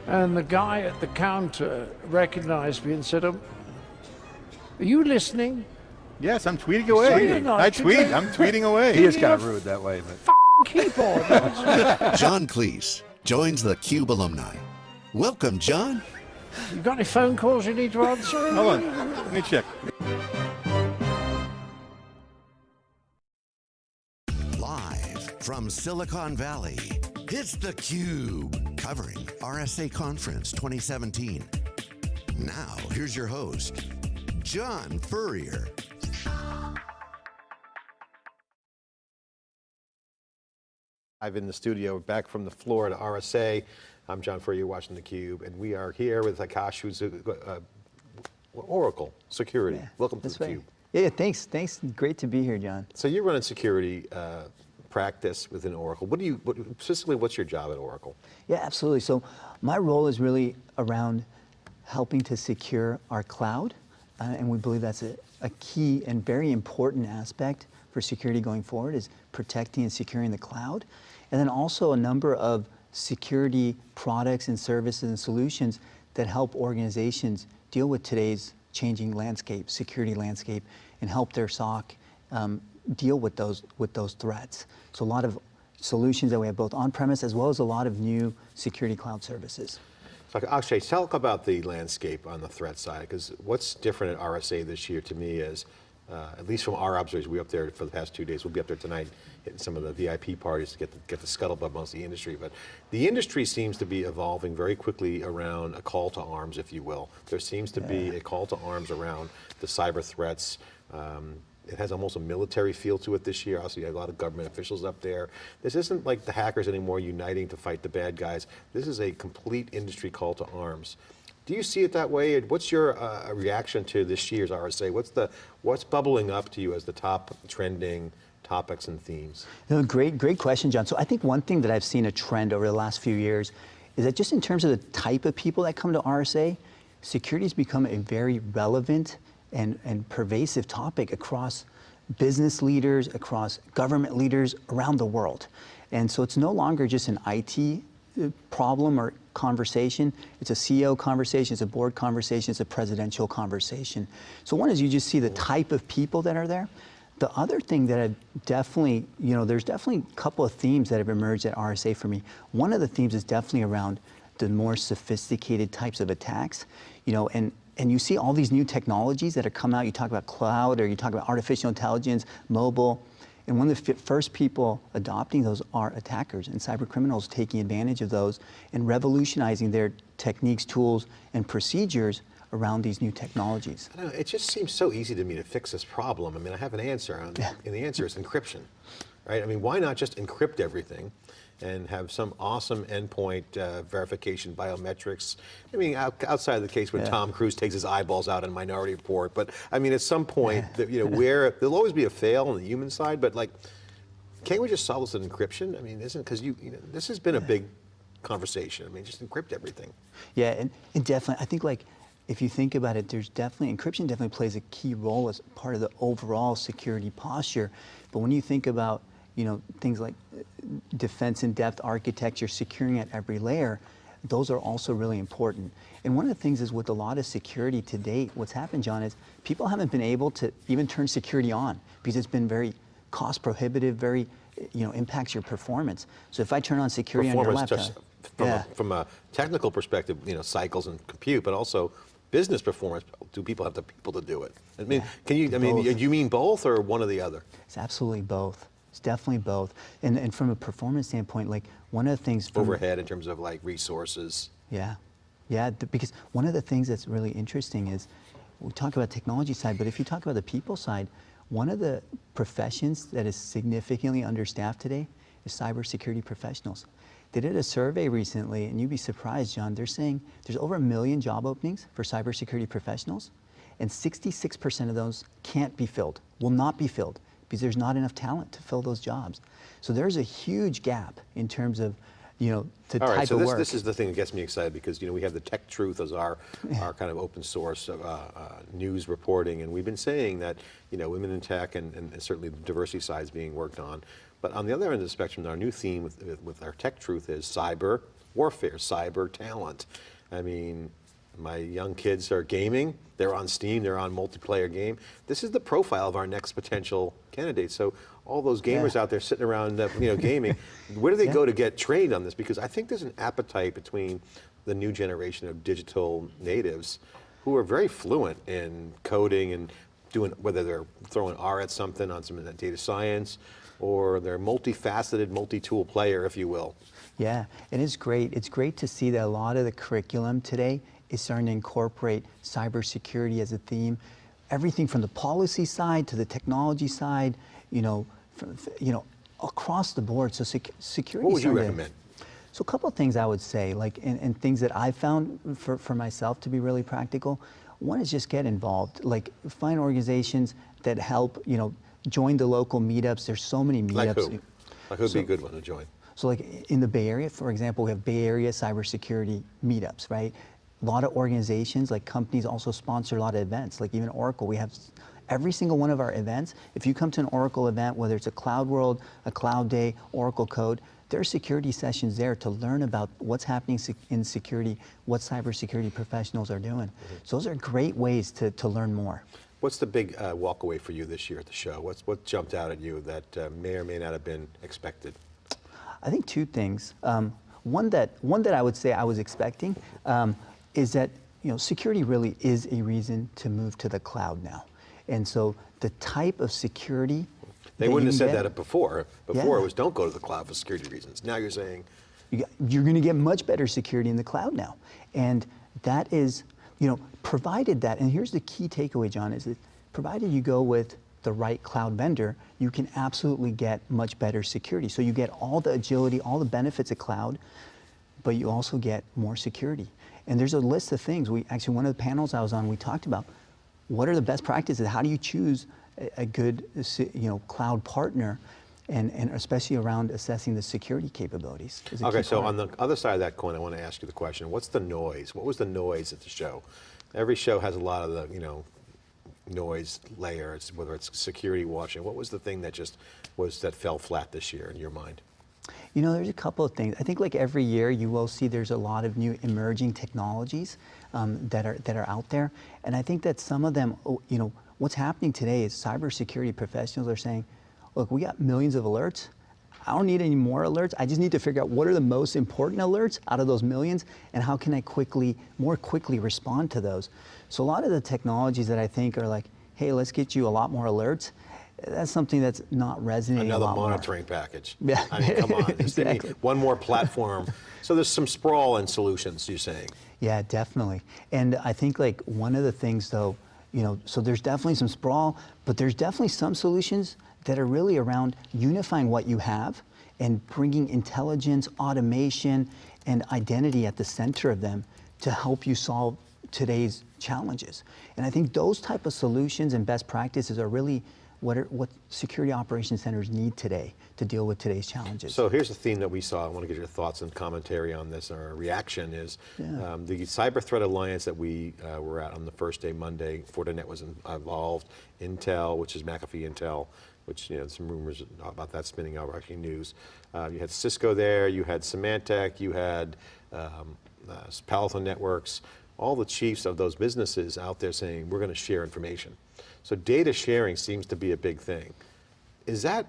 And the guy at the counter recognized me and said, are you listening? Yes, I'm tweeting away. I'm tweeting away. He is kind of rude that way, but Keyboard. John Cleese joins the Cube alumni. Welcome, John. You got any phone calls you need to answer? Hold on, let me check. Live from Silicon Valley, it's theCUBE, covering RSA Conference 2017. Now, here's your host, John Furrier. Live in the studio, back from the floor to RSA. I'm John Furrier, watching theCUBE, and we are here with Akshay, who's Oracle Security. Yeah, welcome to theCUBE. Yeah, thanks. Great to be here, John. So you're running security practice within Oracle. Specifically, what's your job at Oracle? Yeah, absolutely. So my role is really around helping to secure our cloud, and we believe that's a key and very important aspect for security going forward, is protecting and securing the cloud. And then also a number of security products and services and solutions that help organizations deal with today's changing landscape, security landscape, and help their SOC deal with those threats. So a lot of solutions that we have both on-premise as well as a lot of new security cloud services. So Akshay, talk about the landscape on the threat side, because what's different at RSA this year to me is, at least from our observation, we were up there for the past 2 days. We'll be up there tonight hitting some of the VIP parties to get the scuttlebutt amongst the industry. But the industry seems to be evolving very quickly around a call to arms, if you will. There seems to be a call to arms around the cyber threats. It has almost a military feel to it this year. Also, you have a lot of government officials up there. This isn't like the hackers anymore uniting to fight the bad guys. This is a complete industry call to arms. Do you see it that way? What's your reaction to this year's RSA? What's bubbling up to you as the top trending topics and themes? No, great question, John. So I think one thing that I've seen a trend over the last few years is that just in terms of the type of people that come to RSA, security has become a very relevant and pervasive topic across business leaders, across government leaders around the world. And so it's no longer just an IT problem or conversation. It's a CEO conversation, it's a board conversation, it's a presidential conversation. So one is you just see the type of people that are there. The other thing that I've definitely, there's definitely a couple of themes that have emerged at RSA for me. One of the themes is definitely around the more sophisticated types of attacks, and you see all these new technologies that have come out. You talk about cloud, or you talk about artificial intelligence, mobile, and one of the first people adopting those are attackers and cyber criminals, taking advantage of those and revolutionizing their techniques, tools, and procedures around these new technologies. I know, it just seems so easy to me to fix this problem. I mean, I have an answer, and the answer is encryption, right? I mean, why not just encrypt everything and have some awesome endpoint verification biometrics? I mean, outside of the case when Tom Cruise takes his eyeballs out in Minority Report, but I mean, at some point, where there'll always be a fail on the human side, but like, can't we just solve this with encryption? I mean, because this has been a big conversation. I mean, just encrypt everything. Yeah, and definitely, I think like, if you think about it, encryption definitely plays a key role as part of the overall security posture. But when you think about things like defense in depth architecture, securing at every layer, those are also really important. And one of the things is with a lot of security to date, what's happened, John, is people haven't been able to even turn security on because it's been very cost prohibitive, very, impacts your performance. So if I turn on security on your laptop. From a technical perspective, cycles and compute, but also business performance. Do people have the people to do it? I mean, do you mean both or one or the other? It's absolutely both. It's definitely both. And from a performance standpoint, like one of the things— overhead in terms of like resources. Yeah, because one of the things that's really interesting is, we talk about technology side, but if you talk about the people side, one of the professions that is significantly understaffed today is cybersecurity professionals. They did a survey recently, and you'd be surprised, John, they're saying there's over 1 million job openings for cybersecurity professionals, and 66% of those can't be filled, will not be filled, because there's not enough talent to fill those jobs. So there's a huge gap in terms of, the type of work. This is the thing that gets me excited, because we have the Tech Truth as our kind of open source news reporting, and we've been saying that women in tech and certainly the diversity side is being worked on. But on the other end of the spectrum, our new theme with our Tech Truth is cyber, warfare, cyber talent. I mean, my young kids are gaming. They're on Steam. They're on multiplayer game. This is the profile of our next potential candidate. So all those gamers out there sitting around, gaming, where do they go to get trained on this? Because I think there's an appetite between the new generation of digital natives who are very fluent in coding and doing, whether they're throwing R at something on some of that data science, or they're multifaceted, multi-tool player, if you will. Yeah, and it's great. It's great to see that a lot of the curriculum today is starting to incorporate cybersecurity as a theme. Everything from the policy side to the technology side, across the board. So security. What would you recommend? So a couple of things I would say, and things that I've found for myself to be really practical. One is just get involved. Like, find organizations that help. Join the local meetups. There's so many meetups. Like who? Like who'd be a good one to join? So like in the Bay Area, for example, we have Bay Area cybersecurity meetups, right? A lot of organizations, like companies, also sponsor a lot of events. Like even Oracle, we have every single one of our events. If you come to an Oracle event, whether it's a Cloud World, a Cloud Day, Oracle Code, there are security sessions there to learn about what's happening in security, what cybersecurity professionals are doing. So those are great ways to learn more. What's the big walkaway for you this year at the show? What jumped out at you that may or may not have been expected? I think two things. One that I would say I was expecting is that security really is a reason to move to the cloud now, and so the type of security they wouldn't have said that before. Before it was don't go to the cloud for security reasons. Now you're saying you're going to get much better security in the cloud now, and that is provided that. And here's the key takeaway, John, is that provided you go with the right cloud vendor, you can absolutely get much better security. So you get all the agility, all the benefits of cloud, but you also get more security. And there's a list of things. Actually, one of the panels I was on, we talked about what are the best practices. How do you choose a good cloud partner, and especially around assessing the security capabilities. Okay, so on the other side of that coin, I want to ask you the question: what's the noise? What was the noise at the show? Every show has a lot of the noise layer, whether it's security watching. What was the thing that that fell flat this year in your mind? There's a couple of things. I think like every year you will see there's a lot of new emerging technologies that are out there, and I think that some of them, what's happening today is cybersecurity professionals are saying, look, we got millions of alerts. I don't need any more alerts. I just need to figure out what are the most important alerts out of those millions, and how can I more quickly respond to those. So a lot of the technologies that I think are like, hey, let's get you a lot more alerts, that's something that's not resonating Another a lot monitoring more. package. Yeah. I mean, come on. Just give me Exactly. one more platform. So there's some sprawl in solutions, you're saying? Yeah, definitely. And I think like one of the things though, so there's definitely some sprawl, but there's definitely some solutions that are really around unifying what you have and bringing intelligence, automation, and identity at the center of them to help you solve today's challenges. And I think those type of solutions and best practices are really what security operations centers need today to deal with today's challenges. So here's the theme that we saw. I want to get your thoughts and commentary on this. Our reaction is the Cyber Threat Alliance that we were at on the first day, Monday. Fortinet was involved. Intel, which is McAfee Intel, which some rumors about that spinning out, actually news. You had Cisco there. You had Symantec. You had Palo Alto Networks. All the chiefs of those businesses out there saying we're going to share information. So data sharing seems to be a big thing. Is that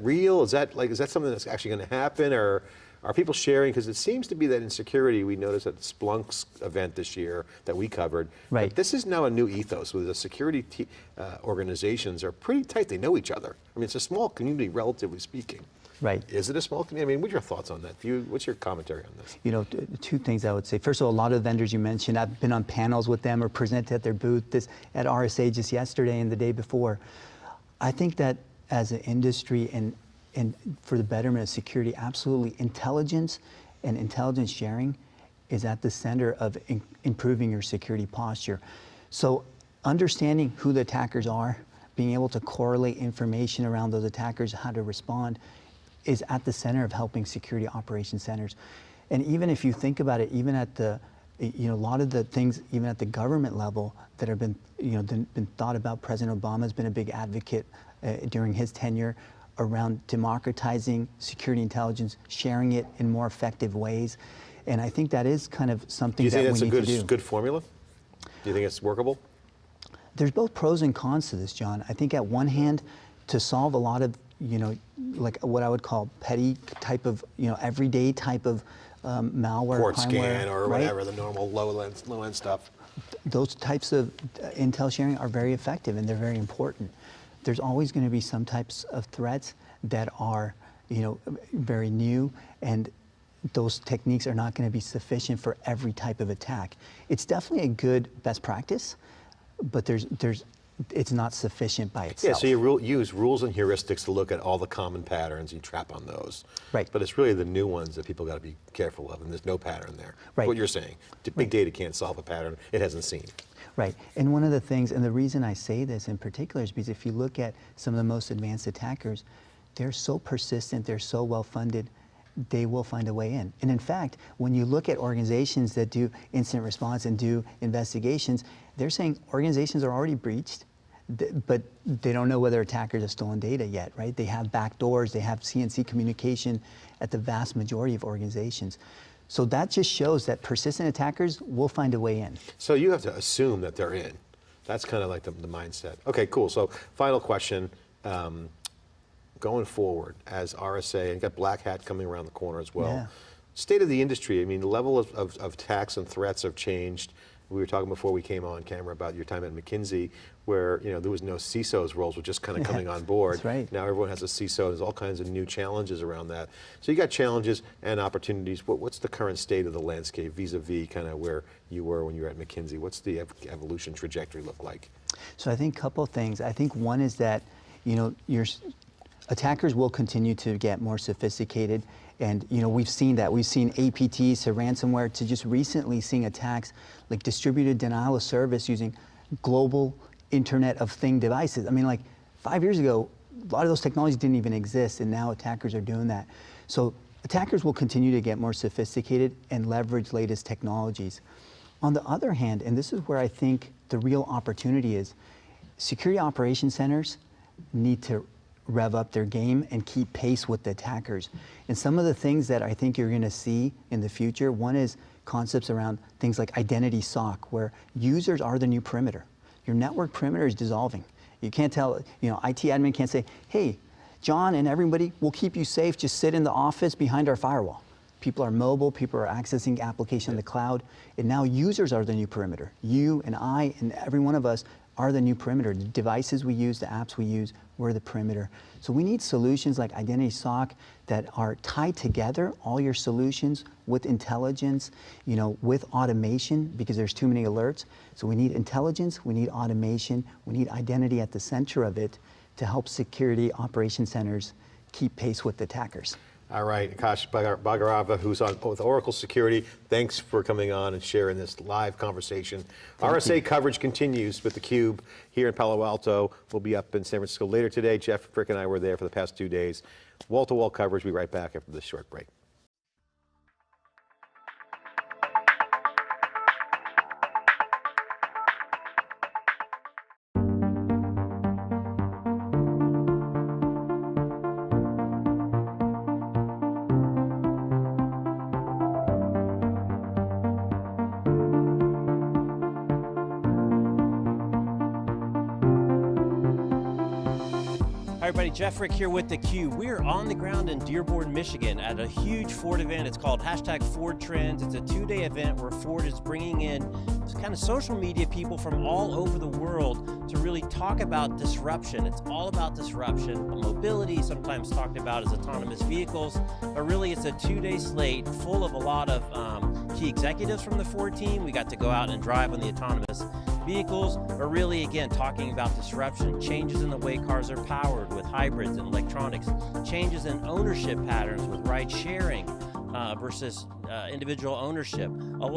real? Is that something that's actually going to happen, or are people sharing? Because it seems to be that in security, we noticed at the Splunk's event this year that we covered. Right. But this is now a new ethos where the security organizations are pretty tight. They know each other. I mean, it's a small community, relatively speaking. Right. Is it a small community? I mean, what's your thoughts on that? What's your commentary on this? Two things I would say. First of all, a lot of the vendors you mentioned, I've been on panels with them or presented at their booth at RSA just yesterday and the day before. I think that as an industry and for the betterment of security, absolutely intelligence and intelligence sharing is at the center of improving your security posture. So understanding who the attackers are, being able to correlate information around those attackers, how to respond, is at the center of helping security operations centers. And even if you think about it, even at a lot of the things, even at the government level that have been thought about, President Obama has been a big advocate during his tenure around democratizing security intelligence, sharing it in more effective ways. And I think that is kind of something that we need to do. Do you think that's a good formula? Do you think it's workable? There's both pros and cons to this, John. I think at one hand, to solve a lot of, like what I would call petty type of, everyday type of malware, Port primeware, scan or right? whatever, the normal low-end stuff. Those types of intel sharing are very effective and they're very important. There's always going to be some types of threats that are, very new, and those techniques are not going to be sufficient for every type of attack. It's definitely a good best practice, but it's not sufficient by itself. Yeah, so you use rules and heuristics to look at all the common patterns, you trap on those. Right. But it's really the new ones that people got to be careful of, and there's no pattern there. Right. What you're saying. Big data can't solve a pattern it hasn't seen. Right, and one of the things, and the reason I say this in particular is because if you look at some of the most advanced attackers, they're so persistent, they're so well funded, they will find a way in. And in fact, when you look at organizations that do incident response and do investigations, they're saying organizations are already breached, but they don't know whether attackers have stolen data yet, right? They have backdoors, they have CNC communication at the vast majority of organizations. So that just shows that persistent attackers will find a way in. So you have to assume that they're in. That's kind of like the mindset. Okay, cool. So final question. Going forward as RSA, and got Black Hat coming around the corner as well. Yeah. State of the industry, I mean, the level of attacks and threats have changed. We were talking before we came on camera about your time at McKinsey, where there was no CISO's roles were just kind of coming on board. That's right. Now everyone has a CISO. There's all kinds of new challenges around that. So you got challenges and opportunities. What's the current state of the landscape vis-a-vis kind of where you were when you were at McKinsey? What's the evolution trajectory look like? So I think a couple of things. I think one is that your attackers will continue to get more sophisticated, and we've seen that. We've seen APTs to ransomware to just recently seeing attacks like distributed denial of service using global Internet of Thing devices. I mean, like 5 years ago, a lot of those technologies didn't even exist, and now attackers are doing that. So attackers will continue to get more sophisticated and leverage latest technologies. On the other hand, and this is where I think the real opportunity is, security operations centers need to rev up their game and keep pace with the attackers. And some of the things that I think you're going to see in the future, one is concepts around things like identity SOC, where users are the new perimeter. Your network perimeter is dissolving. You can't tell, IT admin can't say, hey, John and everybody, we'll keep you safe, just sit in the office behind our firewall. People are mobile, people are accessing application in the cloud, and now users are the new perimeter. You and I and every one of us are the new perimeter. The devices we use, the apps we use, we're the perimeter. So we need solutions like Identity SOC that are tied together, all your solutions with intelligence, with automation, because there's too many alerts. So we need intelligence, we need automation, we need identity at the center of it to help security operation centers keep pace with attackers. All right, Akshay Bhargava, who's on with Oracle Security, thanks for coming on and sharing this live conversation. RSA coverage continues with Thecube here in Palo Alto. We'll be up in San Francisco later today. Jeff Frick and I were there for the past 2 days. Wall-to-wall coverage. We'll be right back after this short break. Hi everybody, Jeff Frick here with Thecube. We are on the ground in Dearborn, Michigan at a huge Ford event. It's called #FordTrends. It's a 2-day event where Ford is bringing in kind of social media people from all over the world to really talk about disruption. It's all about disruption, mobility, sometimes talked about as autonomous vehicles, but really it's a 2-day slate full of a lot of key executives from the Ford team. We got to go out and drive on the autonomous vehicles, but really, again, talking about disruption, changes in the way cars are powered with hybrids and electronics, changes in ownership patterns with ride sharing versus individual ownership. A lot